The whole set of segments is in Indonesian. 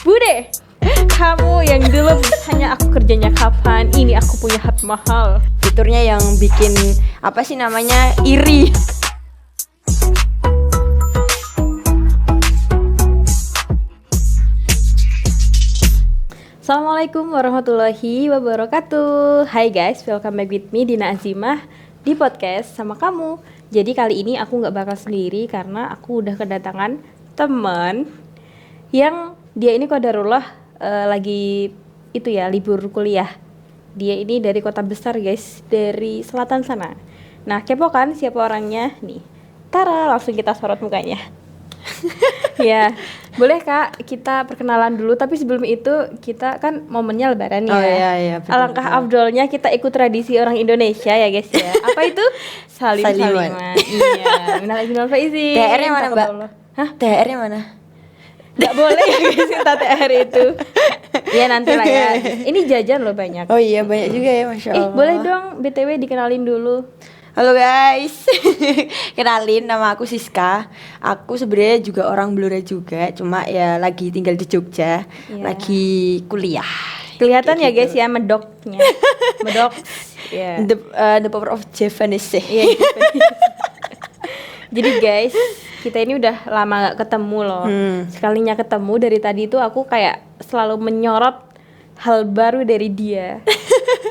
Bude, kamu yang dulu bertanya aku kerjanya kapan, ini aku punya HP mahal. Fiturnya yang bikin apa sih namanya iri. Assalamualaikum warahmatullahi wabarakatuh. Hai guys, welcome back with me Dina Azimah di podcast sama kamu. Jadi kali ini aku gak bakal sendiri karena aku udah kedatangan teman yang dia ini qadarullah lagi itu ya libur kuliah. Dia ini dari kota besar guys, dari selatan sana. Nah kepo kan siapa orangnya? Nih, Tara, langsung kita sorot mukanya. Ya, boleh Kak kita perkenalan dulu, tapi sebelum itu kita kan momennya lebaran ya. Oh iya, betul, Alangkah betul. afdolnya kita ikut tradisi orang Indonesia ya guys ya. Apa itu? Salim-saliman. Iya, minal aidin wal faizin. THR-nya mana, Mbak? Hah? THR-nya mana? Nggak boleh ya guys minta THR itu. Ya nanti lah ya. Ini jajan loh banyak. Oh iya, banyak juga ya, Masya Allah. Boleh dong BTW dikenalin dulu. Halo guys, kenalin nama aku Siska. Aku sebenarnya juga orang Blora juga, cuma ya lagi tinggal di Jogja, Iya. lagi kuliah. Kelihatan ya Kayak guys gitu. ya medoknya. Medok. Ya. The power of Javanese. Iya gitu. Jadi guys, kita ini udah lama gak ketemu loh. Sekalinya ketemu dari tadi tuh aku kayak selalu menyorot hal baru dari dia.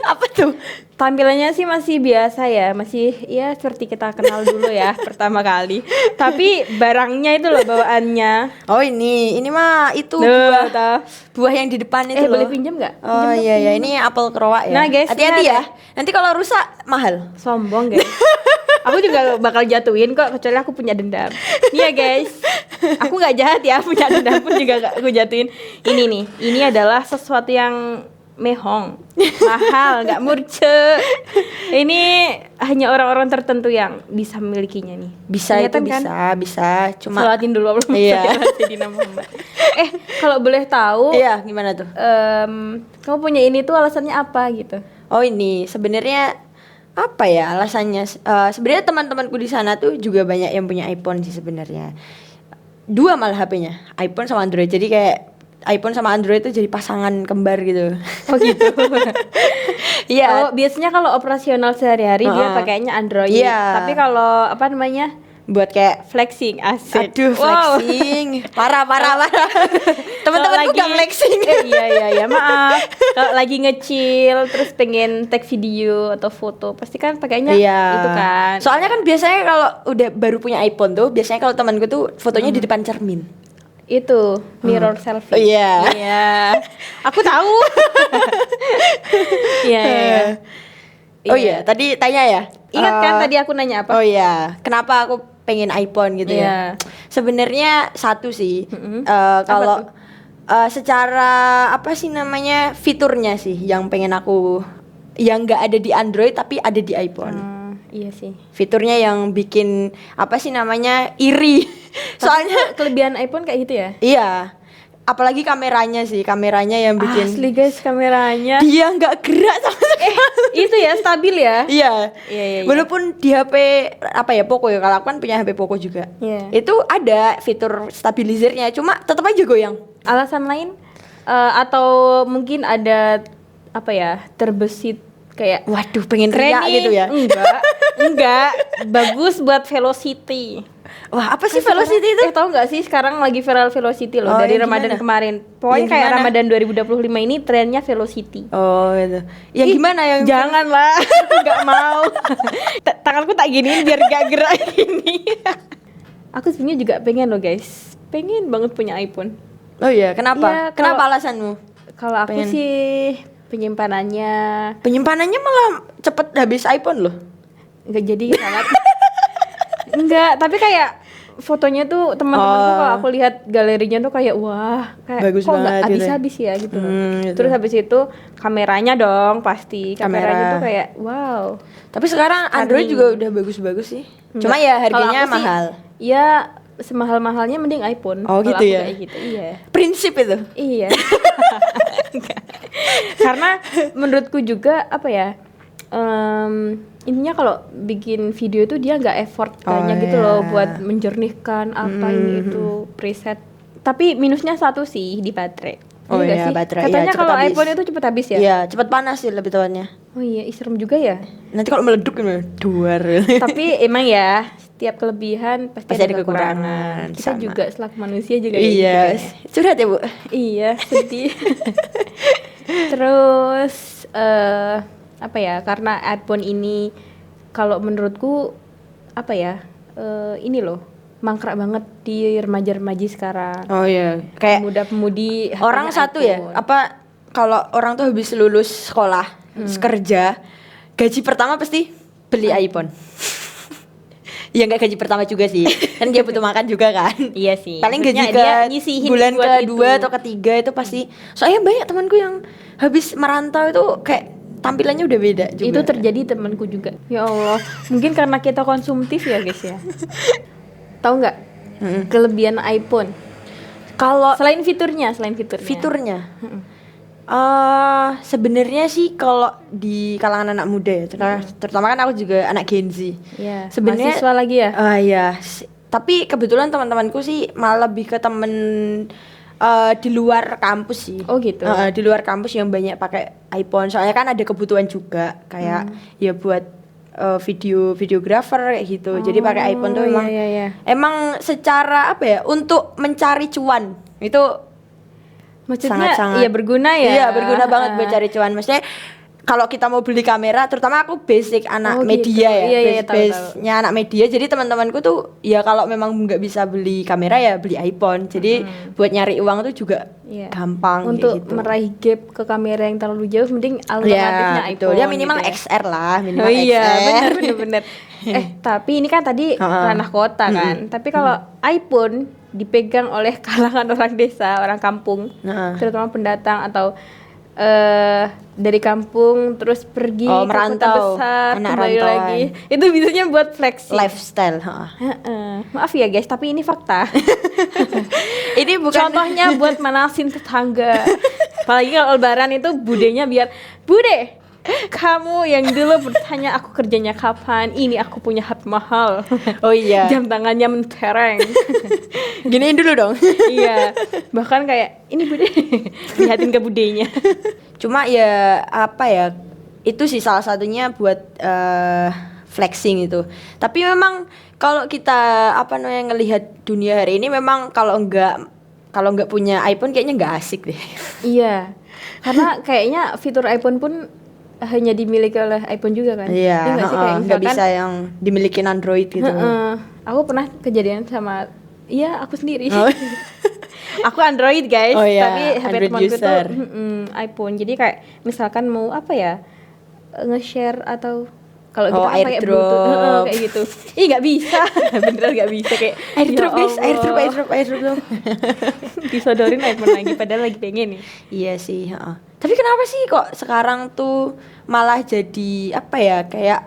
Apa tuh? Tampilannya sih masih biasa ya, masih ya seperti kita kenal dulu ya pertama kali. Tapi barangnya itu loh bawaannya. Oh ini mah itu Duh, buah yang di depan itu loh. boleh pinjam nggak? Oh iya, ini apel kerowak ya. Nah, guys, hati-hati lihat ya. Nanti kalau rusak mahal. Sombong guys. Aku juga bakal jatuhin kok, kecuali aku punya dendam. Nih ya guys, aku nggak jahat ya, punya dendam pun juga gak aku jatuhin. Ini nih, ini adalah sesuatu yang mehong, mahal, nggak murce. Ini hanya orang-orang tertentu yang bisa memilikinya nih. Bisa Kelihatan itu kan? bisa. Cuma Salatin dulu belum? Iya. Sayyidina Muhammad. Kalau boleh tahu, iya, gimana tuh? kamu punya ini tuh alasannya apa gitu? Oh ini sebenarnya apa ya alasannya? Sebenarnya teman-temanku di sana tuh juga banyak yang punya iPhone sih sebenarnya. Dua malah HP-nya, iPhone sama Android. Jadi kayak iPhone sama Android itu jadi pasangan kembar gitu. Oh gitu. Iya. Oh, biasanya kalau operasional sehari-hari dia pakainya Android. Iya. Tapi kalau apa namanya? Buat kayak Flexing, asik. aduh Wow. flexing. Parah. Teman-temanku Kalau gak flexing. Iya, maaf. Kalau lagi ngecil terus pengen tag video atau foto, pasti kan pakainya itu kan. Soalnya kan biasanya kalau udah baru punya iPhone tuh, biasanya kalau temanku tuh fotonya di depan cermin. Itu mirror selfie. Iya. Iya. Aku tahu. Iya. Oh iya, tadi tanya ya. Ingat kan tadi aku nanya apa? Oh iya, kenapa aku pengen iPhone gitu ya? Iya. Sebenarnya satu sih, Apa kalau secara apa sih namanya fiturnya sih yang pengen aku, yang nggak ada di Android tapi ada di iPhone. Iya sih. Fiturnya yang bikin apa sih namanya iri. Soalnya Kelebihan iPhone kayak gitu ya? iya, apalagi kameranya sih, kameranya yang bikin Asli guys kameranya. dia nggak gerak sama sekali. Itu ya stabil ya? Iya. Iya. Walaupun di HP apa ya Poco ya, kalau aku kan punya HP Poco juga. Iya. Itu ada fitur stabilizernya, cuma tetap aja goyang. Alasan lain atau mungkin ada apa ya? Terbesit kayak Waduh, pengen keren riak nih. gitu ya. Enggak. Bagus buat velocity. Wah, apa sih velocity itu? Tahu nggak sih sekarang lagi viral velocity loh Oh, dari yang Ramadan gimana? kemarin. Pokoknya Yang kayak gimana? Ramadan 2025 ini trennya velocity. Oh, gitu. Yang gimana yang Janganlah, aku nggak mau. Tanganku tak giniin biar gak gerak gini. Aku sebenarnya juga pengen loh guys, pengen banget punya iPhone. Oh iya, kenapa? Iya, Kenapa kalau- alasanmu? Kalau aku Pengen. sih penyimpanannya Penyimpanannya malah cepet habis iPhone loh. nggak jadi sangat. Enggak, tapi kayak fotonya tuh teman-temanku kalau aku lihat galerinya tuh kayak wah, kayak Bagus kok nggak banget gitu ya. habis-habis ya gitu. Gitu. Terus habis itu kameranya dong pasti. Kameranya Kamera. tuh kayak wow. Tapi sekarang Android juga udah bagus-bagus sih. Cuma Enggak. ya Kalau harganya aku sih, mahal. Ya semahal-mahalnya mending iPhone. Oh, Kalau gitu aku ya? kayak gitu. Iya. Prinsip itu. Iya. Karena menurutku juga apa ya? Intinya kalau bikin video itu dia nggak effort banyak gitu iya. loh buat menjernihkan apa ini itu preset. Tapi minusnya satu sih di baterai. Oh nggak iya, sih? baterai, Katanya iya, cepet kalau habis. iPhone itu cepet habis ya. Iya, cepat panas sih lebih tepatnya. Oh iya, serem juga ya. Nanti kalau meleduk ini duar. Tapi emang ya setiap kelebihan pasti Pasti ada ada kekurangan. kekurangan, Kita sama. juga selaku manusia juga kayak gitu Iya, kayaknya. curhat ya, Bu. Iya, sedih. Terus apa ya? Karena iPhone ini kalau menurutku apa ya? Ini loh, mangkrak banget di remaja-remaja sekarang. Oh iya, kayak Pemuda-pemudi orang HP-nya satu ya, iPhone. apa kalau orang tuh habis lulus sekolah, kerja, gaji pertama pasti beli iPhone. Ya nggak gaji pertama juga sih, kan dia butuh makan juga kan. Iya sih. Paling gaji Maksudnya ke dia nyisihin bulan buat kedua itu. atau ketiga itu pasti. Soalnya banyak temanku yang habis merantau itu kayak tampilannya udah beda juga. Itu terjadi temanku juga. Ya Allah, mungkin karena kita konsumtif ya guys ya. Tahu nggak kelebihan iPhone? Kalau Selain fiturnya. fiturnya, sebenarnya sih kalau di kalangan anak muda ya, terutama kan aku juga anak Gen Z. Ya, Sebenarnya mahasiswa lagi ya. Ya, tapi kebetulan teman-temanku sih malah lebih ke temen di luar kampus sih. Oh gitu. Di luar kampus yang banyak pakai iPhone. Soalnya kan ada kebutuhan juga kayak ya buat videographer kayak gitu. Jadi pakai iPhone tuh emang iya. emang secara apa ya untuk mencari cuan itu Maksudnya sangat-sangat iya berguna ya. Iya, berguna banget buat cari cuan. Maksudnya kalau kita mau beli kamera, terutama aku basic anak Oh, media gitu. ya, Iya, tahu. base-nya anak media. Jadi teman-temanku tuh ya kalau memang nggak bisa beli kamera ya beli iPhone. Jadi buat nyari uang tuh juga Iya. gampang Untuk kayak gitu. meraih gap ke kamera yang terlalu jauh, mending alternatifnya Ya, iPhone. betul. Ya minimal gitu ya. XR lah, minimal Oh iya, XR. bener. Tapi ini kan tadi ranah kota kan. Tapi kalau iPhone dipegang oleh kalangan orang desa, orang kampung, terutama pendatang atau dari kampung terus pergi ke kota merantau, besar, anak kembali rantauan. lagi. Itu biasanya buat flexing. Lifestyle, Maaf ya guys, tapi ini fakta. Ini bukan Contohnya buat manasin tetangga. Apalagi kalau lebaran itu budenya biar Bude, kamu yang dulu bertanya aku kerjanya kapan, ini aku punya HP mahal. Oh iya. Jam tangannya mentereng. Giniin dulu dong. Iya, bahkan kayak ini Bude, lihatin ke budenya. Cuma ya apa ya, itu sih salah satunya buat flexing itu. Tapi memang kalau kita apa namanya ngelihat dunia hari ini, memang kalau nggak punya iPhone kayaknya nggak asik deh. Iya, karena kayaknya fitur iPhone pun hanya dimiliki oleh iPhone juga kan. Iya, nggak sih? Kayak nggak misalkan, bisa yang dimiliki Android gitu. aku pernah kejadian sama aku sendiri. Oh. Aku Android guys, Oh iya, tapi HP Android temanku user. tuh iPhone. Jadi kayak misalkan mau apa ya, nge-share atau kalau kita kan pakai airdrop. Bluetooth, kayak gitu. Ih nggak bisa, beneran nggak bisa kayak Airdrop ya guys, Allah. airdrop dong. Disodorin iPhone lagi, padahal lagi pengen nih. Iya sih, Tapi kenapa sih kok sekarang tuh malah jadi apa ya, kayak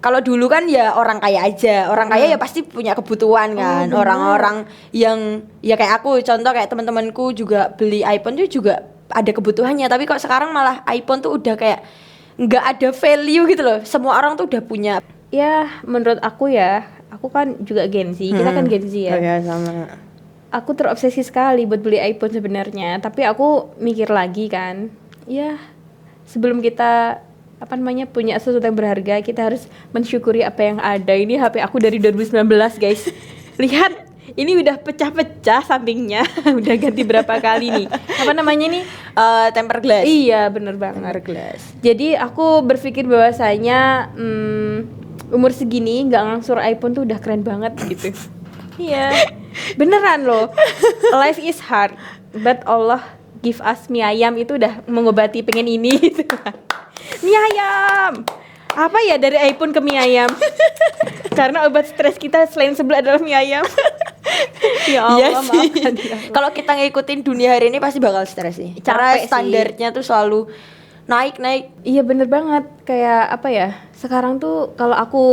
kalau dulu kan ya orang kaya aja, orang kaya ya pasti punya kebutuhan kan. bener. Orang-orang yang ya kayak aku, contoh kayak teman-temanku juga beli iPhone tuh juga ada kebutuhannya. Tapi kok sekarang malah iPhone tuh udah kayak nggak ada value gitu loh. Semua orang tuh udah punya. Ya menurut aku ya, aku kan juga Gen Z, kita kan Gen Z ya. Oh ya sama. Aku terobsesi sekali buat beli iPhone sebenarnya, tapi aku mikir lagi kan, ya sebelum kita punya sesuatu yang berharga, kita harus mensyukuri apa yang ada. Ini HP aku dari 2019 guys. Lihat, ini udah pecah-pecah sampingnya. Udah ganti berapa kali nih. Apa namanya nih? Tempered glass. Iya bener banget. Tempered glass. Jadi aku berpikir bahwasanya umur segini nggak ngangsur iPhone tuh udah keren banget gitu. Iya, beneran loh. Life is hard, but Allah give us mie ayam, itu udah mengobati pengen ini gitu. Mie ayam. Apa ya dari iPhone ke mie ayam? Karena obat stres kita selain sebelah adalah mie ayam. Ya Allah, Iya sih. maafkan ya. Kalau kita ngikutin dunia hari ini pasti bakal stres sih. Karena Capek sih. standarnya tuh selalu naik. Iya bener banget. Kayak apa ya? Sekarang tuh kalau aku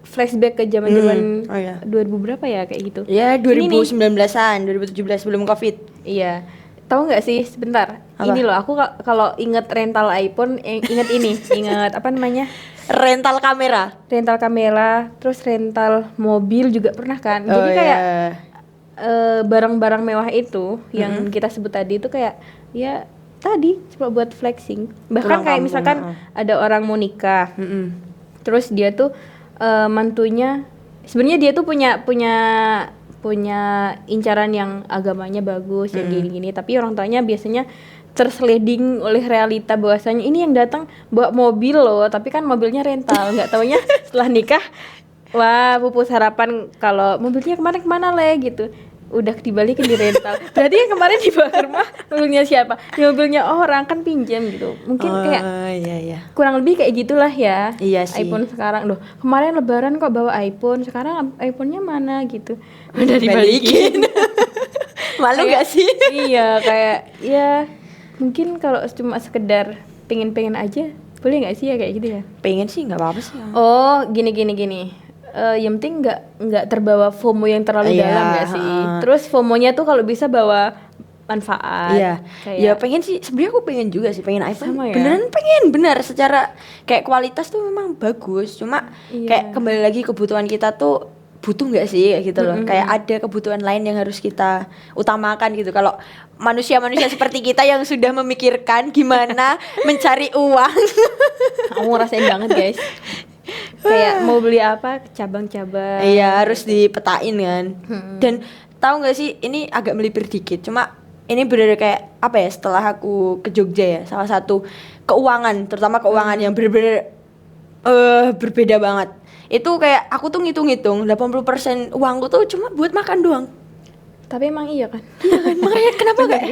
flashback ke zaman-zaman Oh iya. 2000 berapa ya kayak gitu. Ya Ini nih. 2019-an, 2017 sebelum Covid. Iya. Tahu nggak sih sebentar? Apa? Ini loh aku kalau inget rental iPhone, inget ini, inget apa namanya? Rental kamera. Rental kamera, terus rental mobil juga pernah kan. Oh, Jadi kayak iya. barang-barang mewah itu yang kita sebut tadi itu kayak ya tadi cuma buat flexing. Bahkan Pulang kayak kampung, misalkan ada orang mau nikah, terus dia tuh mantunya sebenarnya dia tuh punya incaran yang agamanya bagus yang gini-gini, tapi orang tuanya biasanya tersliding oleh realita bahwasanya ini yang datang bawa mobil loh, tapi kan mobilnya rental. Nggak taunya setelah nikah, wah pupus harapan kalau mobilnya kemarin kemana gitu, udah dibalikin di rental. Berarti yang kemarin dibawa ke rumah mobilnya siapa? Ya mobilnya orang, kan pinjam gitu. Mungkin kayak iya. kurang lebih kayak gitulah ya. Iya sih. iPhone sekarang, loh kemarin lebaran kok bawa iPhone, sekarang iPhone-nya mana gitu. Udah dibalikin. Malu gak sih? Iya, kayak ya mungkin kalau cuma sekedar pengen aja, boleh nggak sih ya kayak gitu ya? Pengen sih nggak apa-apa sih. Oh, gini. Yang penting nggak terbawa FOMO yang terlalu Iya, dalam nggak sih? Terus FOMO-nya tuh kalau bisa bawa manfaat. Iya, Kayak ya pengen sih. Sebenarnya aku pengen juga sih, pengen iPhone. Sama ya? Beneran pengen, bener. Secara kayak kualitas tuh memang bagus. Cuma Iya. kayak kembali lagi kebutuhan kita tuh butuh nggak sih kayak gitu loh. Kayak ada kebutuhan lain yang harus kita utamakan gitu. Kalau manusia-manusia seperti kita yang sudah memikirkan gimana mencari uang. Aku ngerasain banget guys. Kayak mau beli apa cabang-cabang. Iya, harus dipetain kan. Dan tahu nggak sih, ini agak melipir dikit. Cuma ini bener kayak apa ya? Setelah aku ke Jogja ya, salah satu keuangan, terutama keuangan yang bener-bener berbeda banget. Itu kayak aku tuh ngitung-ngitung 80% uangku tuh cuma buat makan doang. Tapi emang iya kan? Makanya kenapa enggak?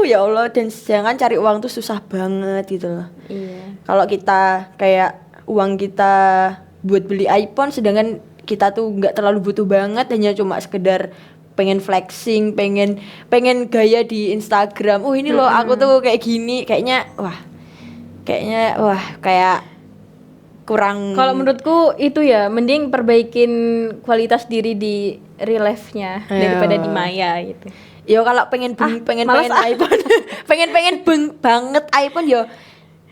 Ya Allah, dan jangan cari uang tuh susah banget gitu loh. Iya. Kalau kita kayak uang kita buat beli iPhone, sedangkan kita tuh nggak terlalu butuh banget, hanya cuma sekedar pengen flexing, pengen gaya di Instagram. Ini loh aku tuh kayak gini, kayaknya kayak kurang. Kalau menurutku itu ya mending perbaikin kualitas diri di real life-nya daripada di maya gitu. Yo kalau pengen males iPhone, pengen banget iPhone yo.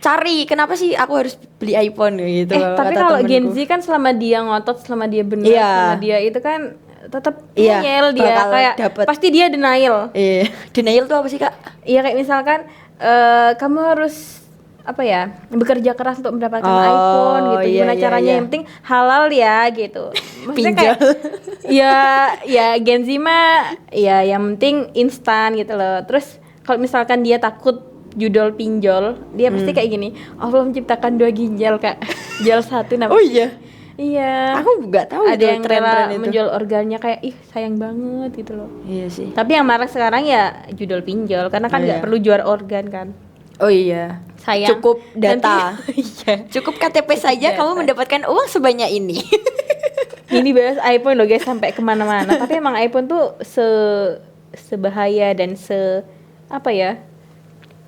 Cari kenapa sih aku harus beli iPhone gitu. Tapi kata kalau temenku. Gen Z kan selama dia ngotot, selama dia benar, Iya. selama dia itu kan tetap Iya, ngeyel dia, bakal kayak dapet. pasti dia denial. Denial tuh apa sih, Kak? Iya, kayak misalkan kamu harus apa ya, bekerja keras untuk mendapatkan iPhone gitu. Iya, Gimana iya, caranya? iya. Yang penting halal ya gitu. Maksudnya Pinjol. kayak ya Gen Z mah ya yang penting instan gitu loh. Terus kalau misalkan dia takut judul pinjol, dia pasti kayak gini, Allah menciptakan dua ginjal Kak. Ginjal satu Oh iya. Iya. Aku nggak tahu Ada itu yang tren-tren rela itu. menjual organnya kayak ih sayang banget gitu loh. Iya sih. Tapi yang marak sekarang ya judul pinjol karena kan Oh, nggak iya. perlu jual organ kan. Oh iya. Sayang. Cukup data. Iya. Cukup KTP saja data. kamu mendapatkan uang sebanyak ini. Ini bahas iPhone loh guys sampai kemana-mana. Tapi emang iPhone tuh sebahaya dan apa ya?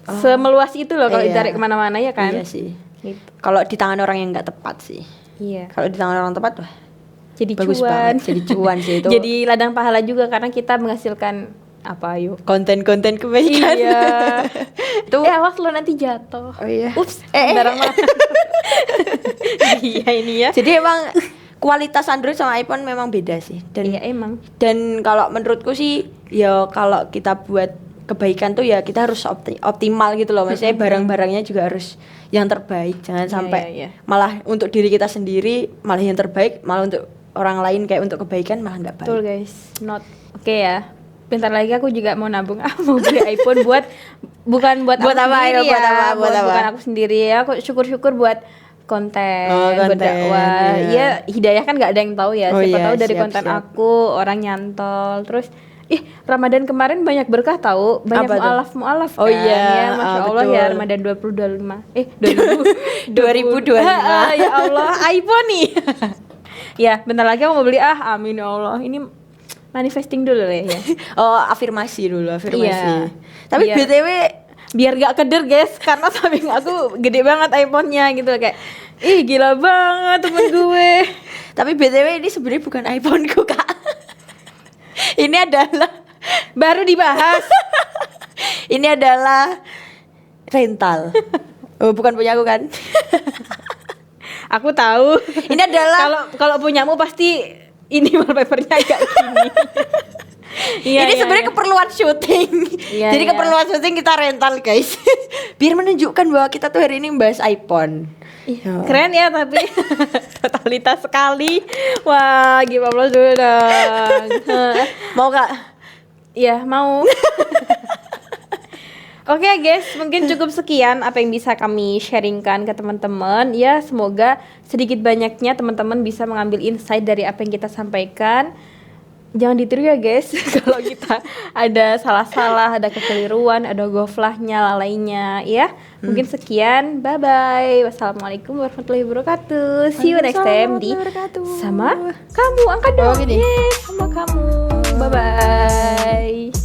Semeluas itu loh kalau Iya. ditarik kemana-mana ya kan. Iya sih. Gitu. Kalau di tangan orang yang nggak tepat sih. Iya. Kalau di tangan orang tepat wah Jadi bagus cuan. banget. Jadi cuan sih itu. Jadi ladang pahala juga karena kita menghasilkan apa yuk? konten-konten kebaikan. Iya. Itu Awas lo nanti jatuh. Oh iya. Ups, barang mana? Iya ini ya. Jadi emang kualitas Android sama iPhone memang beda sih. Iya emang. Dan kalau menurutku sih ya kalau kita buat kebaikan tuh ya kita harus optimal gitu loh. Maksudnya barang-barangnya juga harus yang terbaik. Jangan sampai iya. malah untuk diri kita sendiri malah yang terbaik, malah untuk orang lain kayak untuk kebaikan malah nggak baik. Betul guys. Oke ya. Bentar lagi aku juga mau nabung mau beli iPhone bukan buat Buat aku apa, sendiri ya? Buat apa? Buat apa? bukan aku sendiri ya. Aku syukur-syukur buat konten, buat konten, dakwah. iya. Ya hidayah kan nggak ada yang tahu ya. Oh Siapa iya, tahu dari siap, konten siap. aku orang nyantol. Terus Ramadan kemarin banyak berkah tahu, banyak Apa tuh? mualaf Oh kan. iya, Ya, Masya Allah ya betul. Ramadan 2025 2025. ya Allah iPhone nih. Ya bentar lagi aku mau beli amin ya Allah. Ini manifesting dulu ya. Oh, afirmasi dulu, afirmasi. Iya. Tapi Biar- BTW Biar gak keder guys, karena samping aku gede banget iPhone-nya gitu loh, kayak ih gila banget temen gue. tapi BTW ini sebenarnya bukan iPhone-ku, Kak. Ini adalah Baru dibahas. ini adalah rental. Oh, bukan punya aku kan? Aku tahu. Ini adalah Kalau punyamu pasti ini wallpapernya agak gini. Iya, Ini iya, sebenarnya iya. keperluan syuting. Iya, Jadi iya. keperluan syuting kita rental guys. Biar menunjukkan bahwa kita tuh hari ini membahas iPhone. Keren ya tapi totalitas sekali. Wah, give applause dulu dong. Mau Kak? Iya, mau. Oke guys, mungkin cukup sekian apa yang bisa kami sharingkan ke teman-teman. Ya, semoga sedikit banyaknya teman-teman bisa mengambil insight dari apa yang kita sampaikan. Jangan ditiru ya guys, kalau kita ada salah-salah, ada kekeliruan, ada goflahnya, lalainya, ya. Mungkin sekian, bye-bye. Wassalamualaikum warahmatullahi wabarakatuh. See you next time di Sama Kamu. Angkat dong. Oh, gini. Yes, sama kamu. Bye-bye.